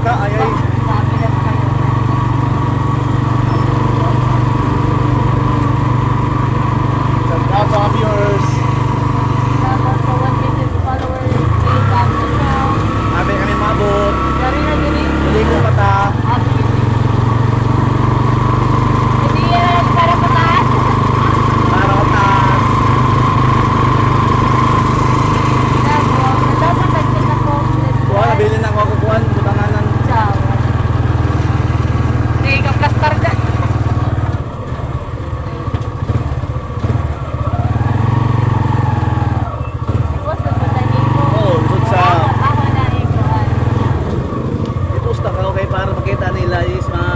ka, ay ay. Sabi na kayo. Shout out sa mga viewers. Salamat sa 1 million followers. Okay, dami na. Sabi kami mabot. Dari na diri. Hindi ko pata. Ah, sige, sige. Hindi yan para pataas. Para ko taas. Dapat nagsin ako. Kuha, nabili na ako kukuhan. Butanganan. Ciao. Hindi ka plastar dyan. Boss, nagpatayin mo. Oo, bukod sa... Ako na ikuhan. I-post na ka kay para makita nila is mga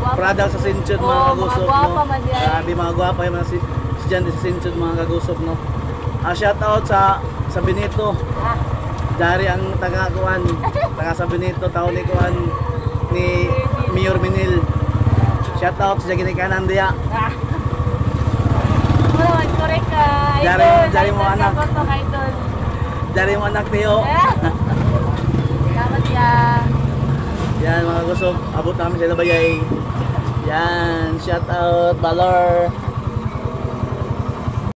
product sa Sinchud mga Oo, kagusok. mga gwapa man yan. Grabe mga gwapa yung mga estudyante sa Sinchud mga kagusok, no? Shout out sa Benito. Ah, Dari ang taga-kuan, taga sa Benito, taon ni kuan ni Mayor Minil. Shout out sa ginikanan diya. ah. Wala, mag-correct ka. Jari mo anak. Idol. Dari mo anak niyo. Salamat yan. Yan mga gusok, abot namin sa Labayay. Yan, shout out Valor.